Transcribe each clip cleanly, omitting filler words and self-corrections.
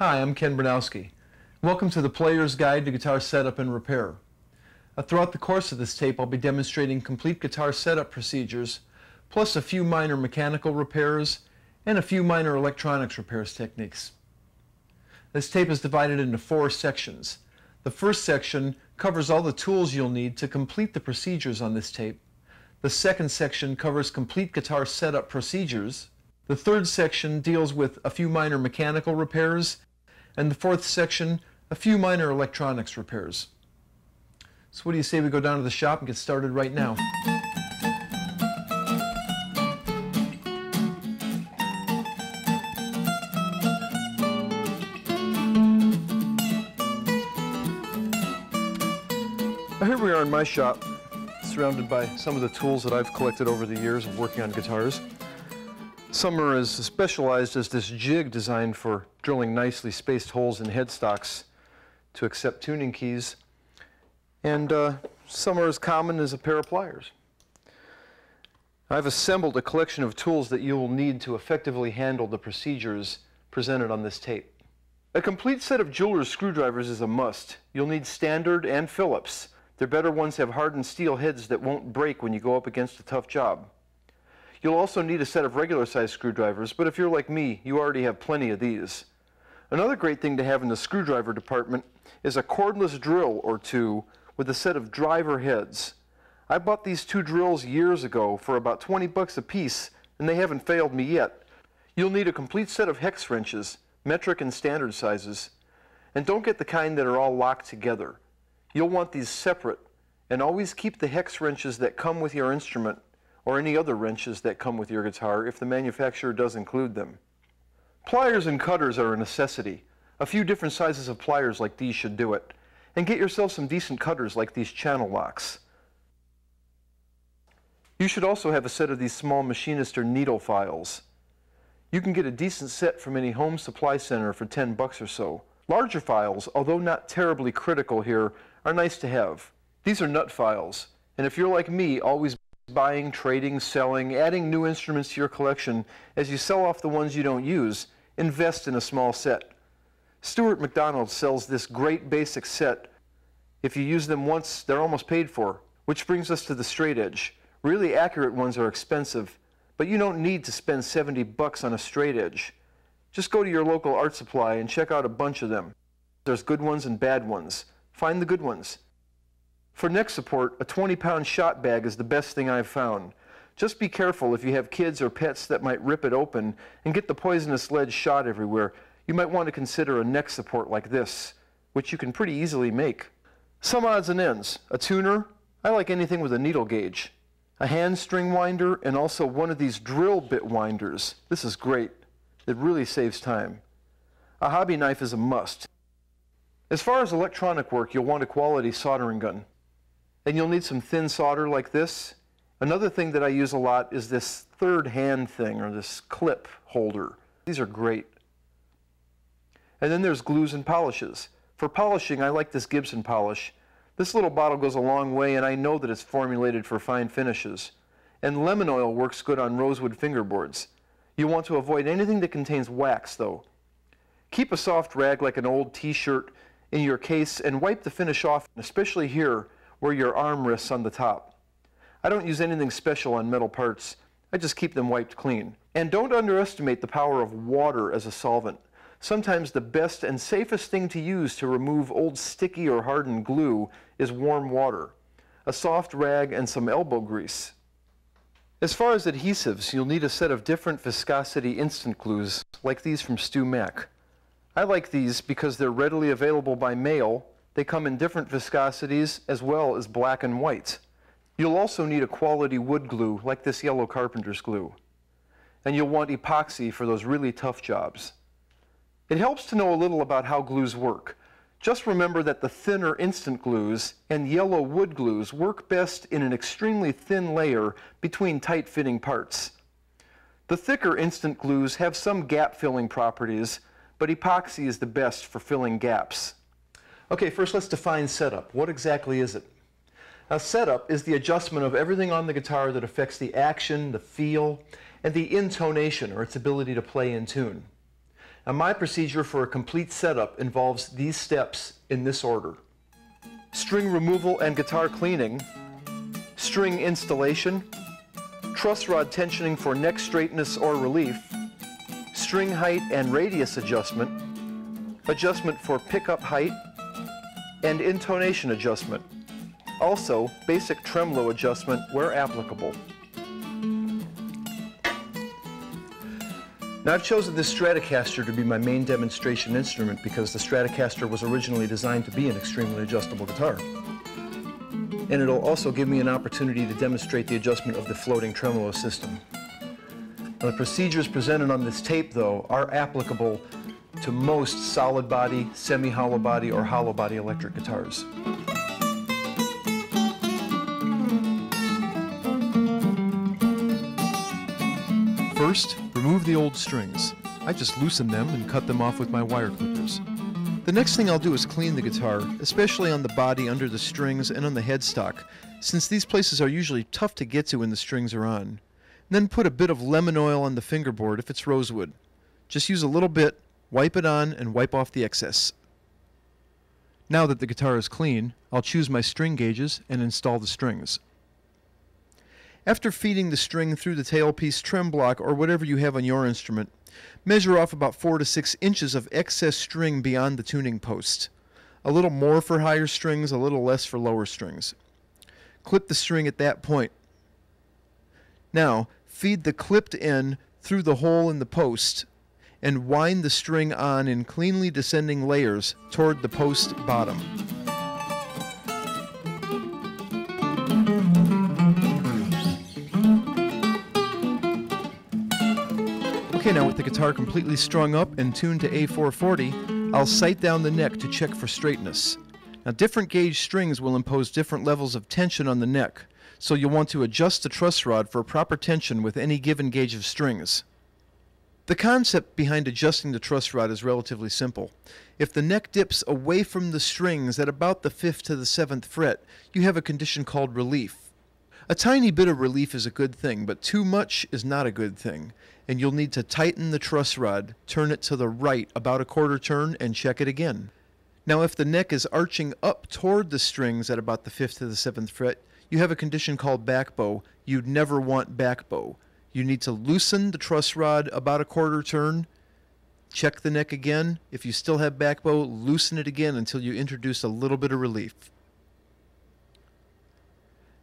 Hi, I'm Ken Bernowski. Welcome to the Player's Guide to Guitar Setup and Repair. Throughout the course of this tape, I'll be demonstrating complete guitar setup procedures, plus a few minor mechanical repairs and a few minor electronics repairs techniques. This tape is divided into 4 sections. The first section covers all the tools you'll need to complete the procedures on this tape. The second section covers complete guitar setup procedures. The third section deals with a few minor mechanical repairs, and the fourth section, a few minor electronics repairs. So what do you say we go down to the shop and get started right now? Here we are in my shop, surrounded by some of the tools that I've collected over the years of working on guitars. Some are as specialized as this jig designed for drilling nicely spaced holes in headstocks to accept tuning keys, and some are as common as a pair of pliers. I've assembled a collection of tools that you will need to effectively handle the procedures presented on this tape. A complete set of jeweler's screwdrivers is a must. You'll need standard and Phillips. Their better ones have hardened steel heads that won't break when you go up against a tough job. You'll also need a set of regular size screwdrivers, but if you're like me, you already have plenty of these. Another great thing to have in the screwdriver department is a cordless drill or two with a set of driver heads. I bought these 2 drills years ago for about 20 bucks a piece, and they haven't failed me yet. You'll need a complete set of hex wrenches, metric and standard sizes, and don't get the kind that are all locked together. You'll want these separate, and always keep the hex wrenches that come with your instrument or any other wrenches that come with your guitar if the manufacturer does include them. Pliers and cutters are a necessity. A few different sizes of pliers like these should do it. And get yourself some decent cutters like these channel locks. You should also have a set of these small machinist or needle files. You can get a decent set from any home supply center for 10 bucks or so. Larger files, although not terribly critical here, are nice to have. These are nut files, and if you're like me, always buying, trading, selling, adding new instruments to your collection, as you sell off the ones you don't use, invest in a small set. Stuart McDonald sells this great basic set. If you use them once, they're almost paid for. Which brings us to the straight edge. Really accurate ones are expensive, but you don't need to spend 70 bucks on a straight edge. Just go to your local art supply and check out a bunch of them. There's good ones and bad ones. Find the good ones. For neck support, a 20-pound shot bag is the best thing I've found. Just be careful if you have kids or pets that might rip it open and get the poisonous lead shot everywhere. You might want to consider a neck support like this, which you can pretty easily make. Some odds and ends. A tuner, I like anything with a needle gauge. A hand string winder, and also one of these drill bit winders. This is great. It really saves time. A hobby knife is a must. As far as electronic work, you'll want a quality soldering gun. And you'll need some thin solder like this. Another thing that I use a lot is this third hand thing, or this clip holder. These are great. And then there's glues and polishes. For polishing, I like this Gibson polish. This little bottle goes a long way, and I know that it's formulated for fine finishes. And lemon oil works good on rosewood fingerboards. You want to avoid anything that contains wax, though. Keep a soft rag like an old t-shirt in your case and wipe the finish off, especially here where your arm rests on the top. I don't use anything special on metal parts. I just keep them wiped clean. And don't underestimate the power of water as a solvent. Sometimes the best and safest thing to use to remove old sticky or hardened glue is warm water, a soft rag, and some elbow grease. As far as adhesives, you'll need a set of different viscosity instant glues, like these from Stu Mac. I like these because they're readily available by mail. They come in different viscosities as well as black and white. You'll also need a quality wood glue like this yellow carpenter's glue. And you'll want epoxy for those really tough jobs. It helps to know a little about how glues work. Just remember that the thinner instant glues and yellow wood glues work best in an extremely thin layer between tight-fitting parts. The thicker instant glues have some gap-filling properties, but epoxy is the best for filling gaps. Okay, first let's define setup. What exactly is it? Now, setup is the adjustment of everything on the guitar that affects the action, the feel, and the intonation, or its ability to play in tune. Now my procedure for a complete setup involves these steps in this order: string removal and guitar cleaning, string installation, truss rod tensioning for neck straightness or relief, string height and radius adjustment, adjustment for pickup height, and intonation adjustment. Also, basic tremolo adjustment where applicable. Now I've chosen this Stratocaster to be my main demonstration instrument because the Stratocaster was originally designed to be an extremely adjustable guitar. And it'll also give me an opportunity to demonstrate the adjustment of the floating tremolo system. Now, the procedures presented on this tape, though, are applicable to most solid body, semi-hollow body, or hollow body electric guitars. First, remove the old strings. I just loosen them and cut them off with my wire clippers. The next thing I'll do is clean the guitar, especially on the body, under the strings, and on the headstock, since these places are usually tough to get to when the strings are on. And then put a bit of lemon oil on the fingerboard if it's rosewood. Just use a little bit, wipe it on, and wipe off the excess. Now that the guitar is clean, I'll choose my string gauges and install the strings. After feeding the string through the tailpiece, trem block, or whatever you have on your instrument, measure off about 4 to 6 inches of excess string beyond the tuning post. A little more for higher strings, a little less for lower strings. Clip the string at that point. Now, feed the clipped end through the hole in the post and wind the string on in cleanly descending layers toward the post bottom. Okay, now with the guitar completely strung up and tuned to A440, I'll sight down the neck to check for straightness. Now, different gauge strings will impose different levels of tension on the neck, so you'll want to adjust the truss rod for proper tension with any given gauge of strings. The concept behind adjusting the truss rod is relatively simple. If the neck dips away from the strings at about the 5th to the 7th fret, you have a condition called relief. A tiny bit of relief is a good thing, but too much is not a good thing, and you'll need to tighten the truss rod, turn it to the right about a quarter turn, and check it again. Now, if the neck is arching up toward the strings at about the 5th to the 7th fret, you have a condition called back bow. You'd never want back bow. You need to loosen the truss rod about a quarter turn, check the neck again. If you still have back bow, loosen it again until you introduce a little bit of relief.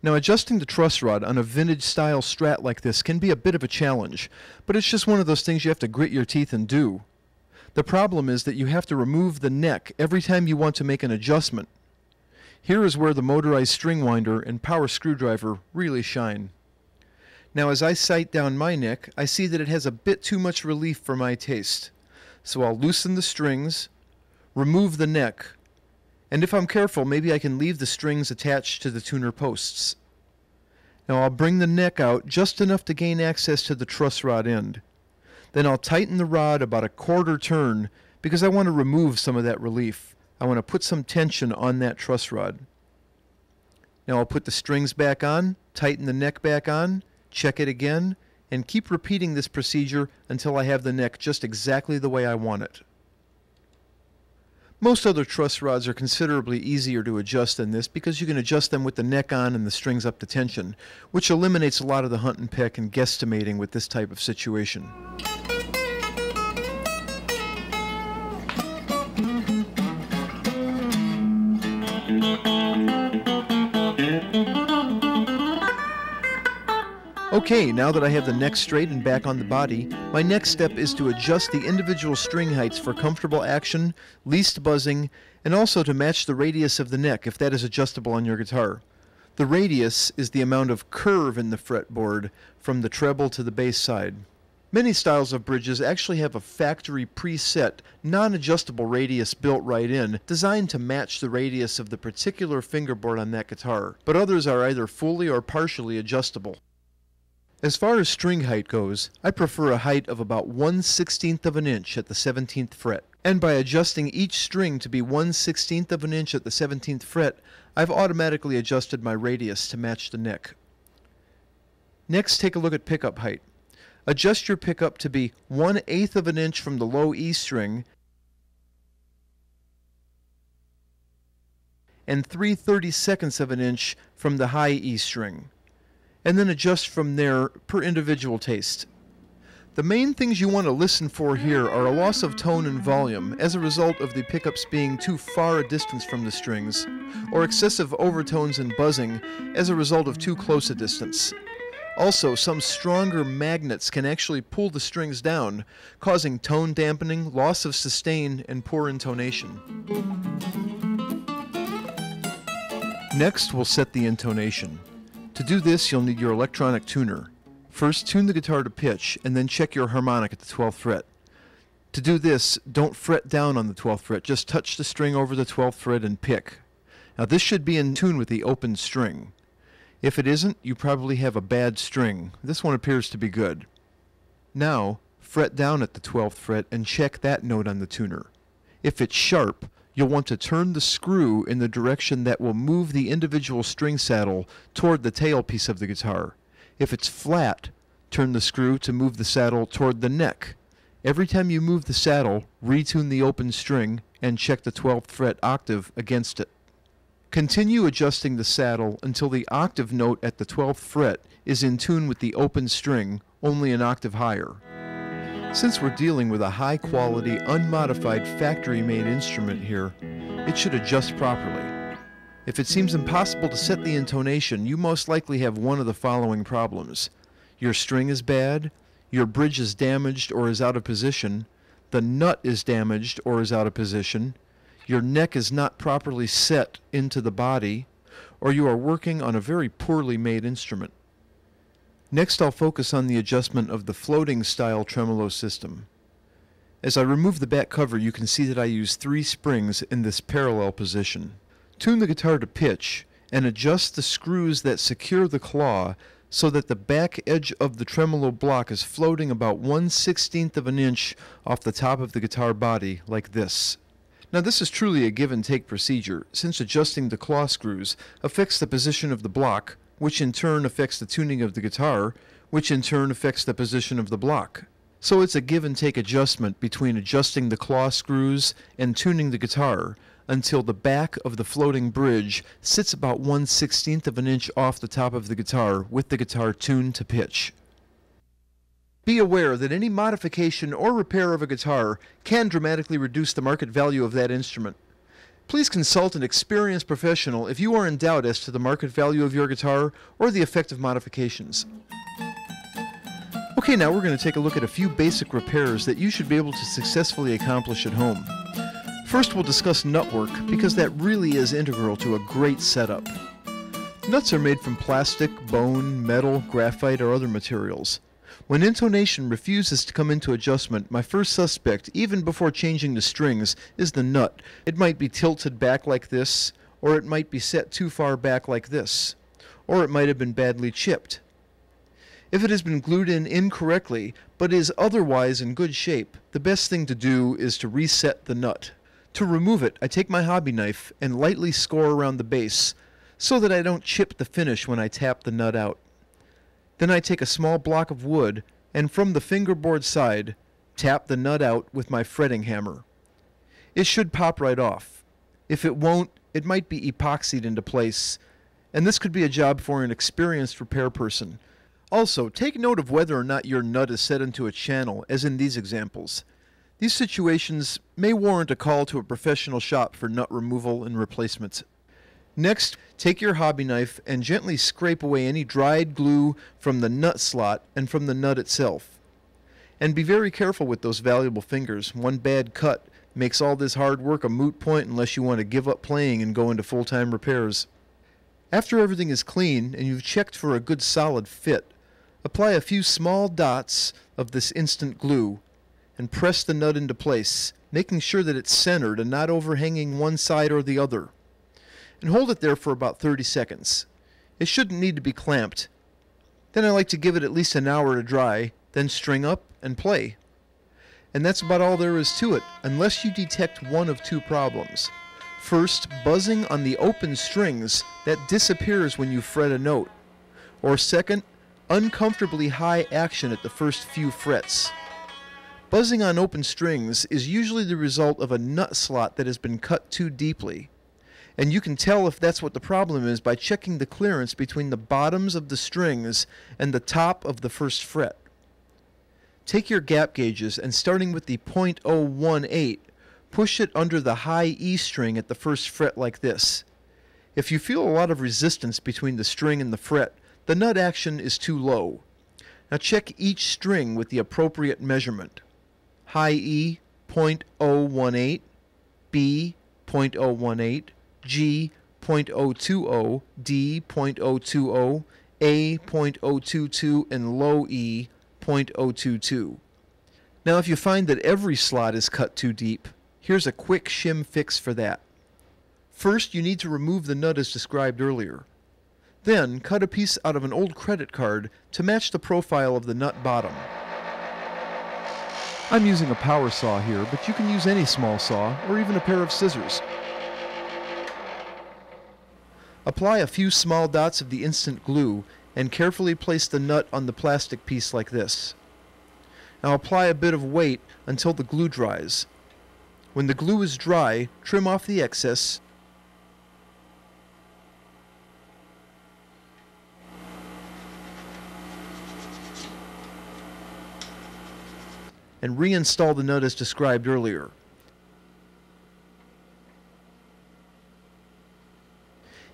Now, adjusting the truss rod on a vintage style Strat like this can be a bit of a challenge, but it's just one of those things you have to grit your teeth and do. The problem is that you have to remove the neck every time you want to make an adjustment. Here is where the motorized string winder and power screwdriver really shine. Now, as I sight down my neck, I see that it has a bit too much relief for my taste. So I'll loosen the strings, remove the neck, and if I'm careful, maybe I can leave the strings attached to the tuner posts. Now I'll bring the neck out just enough to gain access to the truss rod end. Then I'll tighten the rod about a quarter turn because I want to remove some of that relief. I want to put some tension on that truss rod. Now I'll put the strings back on, tighten the neck back on, check it again, and keep repeating this procedure until I have the neck just exactly the way I want it. Most other truss rods are considerably easier to adjust than this because you can adjust them with the neck on and the strings up to tension, which eliminates a lot of the hunt and peck and guesstimating with this type of situation. Okay, now that I have the neck straight and back on the body, my next step is to adjust the individual string heights for comfortable action, least buzzing, and also to match the radius of the neck if that is adjustable on your guitar. The radius is the amount of curve in the fretboard from the treble to the bass side. Many styles of bridges actually have a factory preset, non-adjustable radius built right in, designed to match the radius of the particular fingerboard on that guitar, but others are either fully or partially adjustable. As far as string height goes, I prefer a height of about 1/16 of an inch at the 17th fret. And by adjusting each string to be 1/16 of an inch at the 17th fret, I've automatically adjusted my radius to match the neck. Next, take a look at pickup height. Adjust your pickup to be 1/8 of an inch from the low E string and 3/32 of an inch from the high E string, and then adjust from there per individual taste. The main things you want to listen for here are a loss of tone and volume as a result of the pickups being too far a distance from the strings, or excessive overtones and buzzing as a result of too close a distance. Also, some stronger magnets can actually pull the strings down, causing tone dampening, loss of sustain, and poor intonation. Next, we'll set the intonation. To do this, you'll need your electronic tuner. First, tune the guitar to pitch, and then check your harmonic at the 12th fret. To do this, don't fret down on the 12th fret, just touch the string over the 12th fret and pick. Now this should be in tune with the open string. If it isn't, you probably have a bad string. This one appears to be good. Now, fret down at the 12th fret and check that note on the tuner. If it's sharp, you'll want to turn the screw in the direction that will move the individual string saddle toward the tailpiece of the guitar. If it's flat, turn the screw to move the saddle toward the neck. Every time you move the saddle, retune the open string and check the 12th fret octave against it. Continue adjusting the saddle until the octave note at the 12th fret is in tune with the open string, only an octave higher. Since we're dealing with a high-quality, unmodified, factory-made instrument here, it should adjust properly. If it seems impossible to set the intonation, you most likely have one of the following problems. Your string is bad, your bridge is damaged or is out of position, the nut is damaged or is out of position, your neck is not properly set into the body, or you are working on a very poorly made instrument. Next, I'll focus on the adjustment of the floating style tremolo system. As I remove the back cover, you can see that I use 3 springs in this parallel position. Tune the guitar to pitch and adjust the screws that secure the claw so that the back edge of the tremolo block is floating about 1/16 of an inch off the top of the guitar body, like this. Now this is truly a give and take procedure, since adjusting the claw screws affects the position of the block, which in turn affects the tuning of the guitar, which in turn affects the position of the block. So it's a give and take adjustment between adjusting the claw screws and tuning the guitar until the back of the floating bridge sits about 1/16 of an inch off the top of the guitar with the guitar tuned to pitch. Be aware that any modification or repair of a guitar can dramatically reduce the market value of that instrument. Please consult an experienced professional if you are in doubt as to the market value of your guitar or the effect of modifications. Okay, now we're going to take a look at a few basic repairs that you should be able to successfully accomplish at home. First, we'll discuss nut work, because that really is integral to a great setup. Nuts are made from plastic, bone, metal, graphite, or other materials. When intonation refuses to come into adjustment, my first suspect, even before changing the strings, is the nut. It might be tilted back like this, or it might be set too far back like this, or it might have been badly chipped. If it has been glued in incorrectly, but is otherwise in good shape, the best thing to do is to reset the nut. To remove it, I take my hobby knife and lightly score around the base, so that I don't chip the finish when I tap the nut out. Then I take a small block of wood, and from the fingerboard side, tap the nut out with my fretting hammer. It should pop right off. If it won't, it might be epoxied into place, and this could be a job for an experienced repair person. Also, take note of whether or not your nut is set into a channel, as in these examples. These situations may warrant a call to a professional shop for nut removal and replacements. Next, take your hobby knife and gently scrape away any dried glue from the nut slot and from the nut itself. And be very careful with those valuable fingers. One bad cut makes all this hard work a moot point unless you want to give up playing and go into full-time repairs. After everything is clean and you've checked for a good solid fit, apply a few small dots of this instant glue and press the nut into place, making sure that it's centered and not overhanging one side or the other. And hold it there for about 30 seconds. It shouldn't need to be clamped. Then I like to give it at least an hour to dry, then string up and play. And that's about all there is to it, unless you detect one of 2 problems. First, buzzing on the open strings that disappears when you fret a note. Or second, uncomfortably high action at the first few frets. Buzzing on open strings is usually the result of a nut slot that has been cut too deeply. And you can tell if that's what the problem is by checking the clearance between the bottoms of the strings and the top of the first fret. Take your gap gauges and starting with the .018, push it under the high E string at the first fret like this. If you feel a lot of resistance between the string and the fret, the nut action is too low. Now check each string with the appropriate measurement. High E, .018, B, .018, G, .020, D, .020, A, .022, and low E, .022. Now if you find that every slot is cut too deep, here's a quick shim fix for that. First, you need to remove the nut as described earlier. Then, cut a piece out of an old credit card to match the profile of the nut bottom. I'm using a power saw here, but you can use any small saw or even a pair of scissors. Apply a few small dots of the instant glue and carefully place the nut on the plastic piece like this. Now apply a bit of weight until the glue dries. When the glue is dry, trim off the excess and reinstall the nut as described earlier.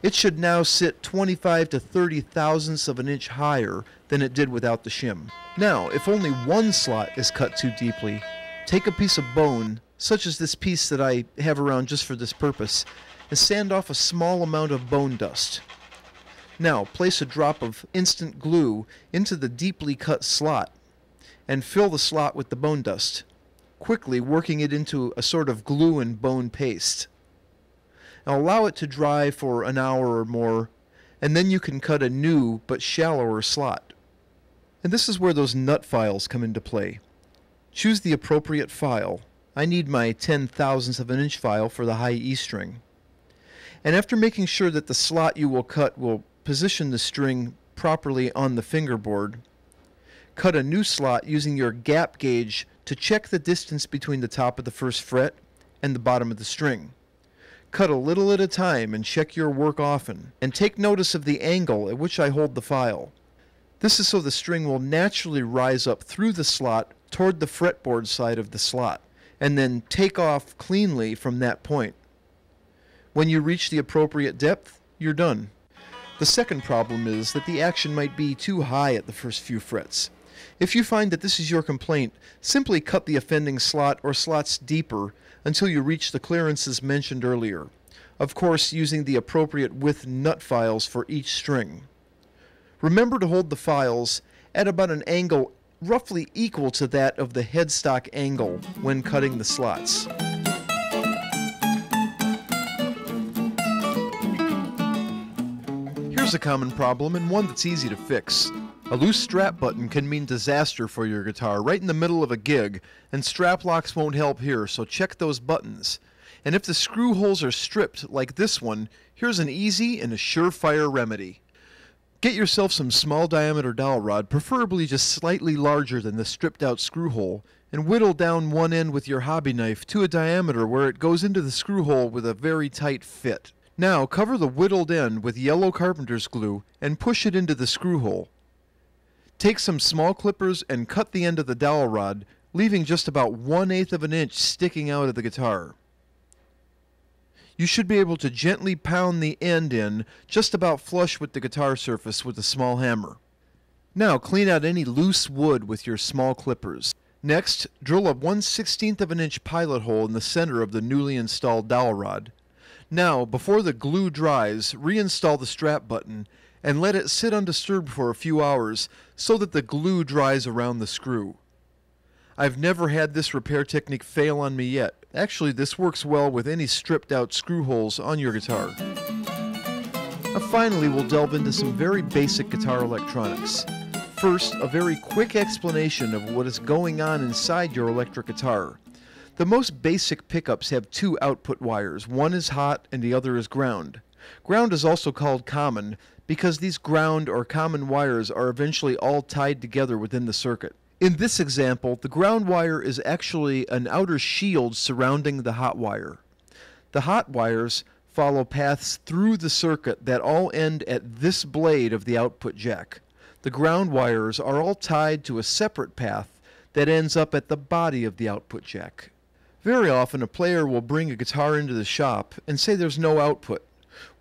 It should now sit 25 to 30 thousandths of an inch higher than it did without the shim. Now, if only one slot is cut too deeply, take a piece of bone, such as this piece that I have around just for this purpose, and sand off a small amount of bone dust. Now, place a drop of instant glue into the deeply cut slot and fill the slot with the bone dust, quickly working it into a sort of glue and bone paste. Now allow it to dry for an hour or more, and then you can cut a new but shallower slot. And this is where those nut files come into play. Choose the appropriate file. I need my 10,000ths of an inch file for the high E string. And after making sure that the slot you will cut will position the string properly on the fingerboard, cut a new slot using your gap gauge to check the distance between the top of the first fret and the bottom of the string. Cut a little at a time and check your work often, and take notice of the angle at which I hold the file. This is so the string will naturally rise up through the slot toward the fretboard side of the slot, and then take off cleanly from that point. When you reach the appropriate depth, you're done. The second problem is that the action might be too high at the first few frets. If you find that this is your complaint, simply cut the offending slot or slots deeper until you reach the clearances mentioned earlier. Of course, using the appropriate width nut files for each string. Remember to hold the files at about an angle roughly equal to that of the headstock angle when cutting the slots. Here's a common problem and one that's easy to fix. A loose strap button can mean disaster for your guitar right in the middle of a gig, and strap locks won't help here, so check those buttons. And if the screw holes are stripped like this one, here's an easy and a surefire remedy. Get yourself some small diameter dowel rod, preferably just slightly larger than the stripped out screw hole, and whittle down one end with your hobby knife to a diameter where it goes into the screw hole with a very tight fit. Now cover the whittled end with yellow carpenter's glue and push it into the screw hole. Take some small clippers and cut the end of the dowel rod, leaving just about 1/8 of an inch sticking out of the guitar. You should be able to gently pound the end in just about flush with the guitar surface with a small hammer. Now clean out any loose wood with your small clippers. Next, drill a 1/16 of an inch pilot hole in the center of the newly installed dowel rod. Now, before the glue dries, reinstall the strap button and let it sit undisturbed for a few hours so that the glue dries around the screw. I've never had this repair technique fail on me yet. Actually, this works well with any stripped out screw holes on your guitar. Now finally, we'll delve into some very basic guitar electronics. First, a very quick explanation of what is going on inside your electric guitar. The most basic pickups have two output wires. One is hot and the other is ground. Ground is also called common because these ground or common wires are eventually all tied together within the circuit. In this example, the ground wire is actually an outer shield surrounding the hot wire. The hot wires follow paths through the circuit that all end at this blade of the output jack. The ground wires are all tied to a separate path that ends up at the body of the output jack. Very often a player will bring a guitar into the shop and say there's no output.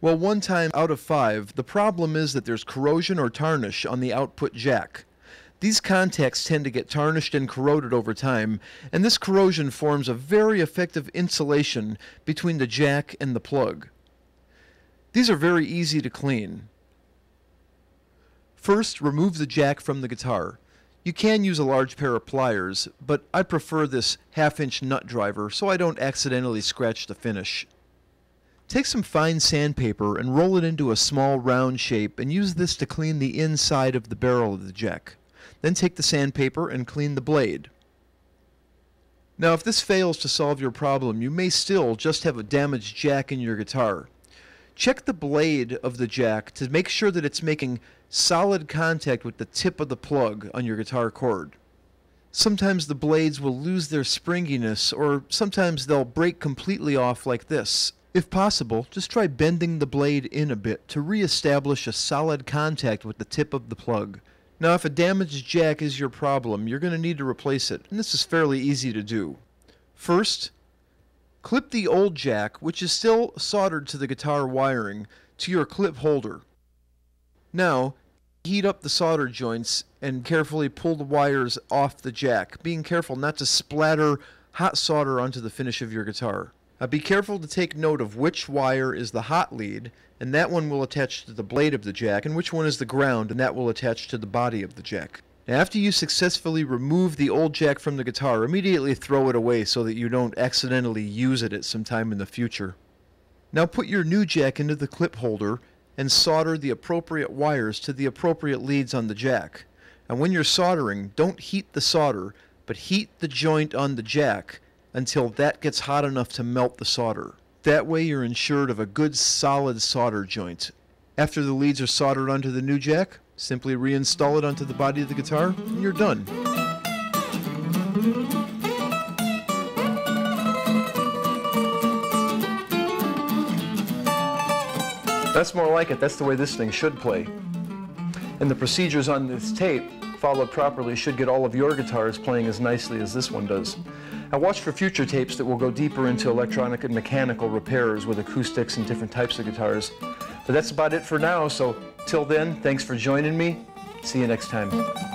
Well, 1 time out of 5, the problem is that there's corrosion or tarnish on the output jack. These contacts tend to get tarnished and corroded over time, and this corrosion forms a very effective insulation between the jack and the plug. These are very easy to clean. First, remove the jack from the guitar. You can use a large pair of pliers, but I prefer this 1/2-inch nut driver so I don't accidentally scratch the finish. Take some fine sandpaper and roll it into a small round shape and use this to clean the inside of the barrel of the jack. Then take the sandpaper and clean the blade. Now, if this fails to solve your problem, you may still just have a damaged jack in your guitar. Check the blade of the jack to make sure that it's making solid contact with the tip of the plug on your guitar cord. Sometimes the blades will lose their springiness, or sometimes they'll break completely off like this. If possible, just try bending the blade in a bit to re-establish a solid contact with the tip of the plug. Now, if a damaged jack is your problem, you're going to need to replace it, and this is fairly easy to do. First, clip the old jack, which is still soldered to the guitar wiring, to your clip holder. Now, heat up the solder joints and carefully pull the wires off the jack, being careful not to splatter hot solder onto the finish of your guitar. Now, be careful to take note of which wire is the hot lead, and that one will attach to the blade of the jack, and which one is the ground, and that will attach to the body of the jack. Now, after you successfully remove the old jack from the guitar, immediately throw it away so that you don't accidentally use it at some time in the future. Now put your new jack into the clip holder and solder the appropriate wires to the appropriate leads on the jack. And when you're soldering, don't heat the solder, but heat the joint on the jack until that gets hot enough to melt the solder. That way you're ensured of a good solid solder joint. After the leads are soldered onto the new jack, simply reinstall it onto the body of the guitar and you're done. That's more like it. That's the way this thing should play. And the procedures on this tape, followed properly, should get all of your guitars playing as nicely as this one does. Now watch for future tapes that will go deeper into electronic and mechanical repairs with acoustics and different types of guitars. But that's about it for now, so till then, thanks for joining me. See you next time.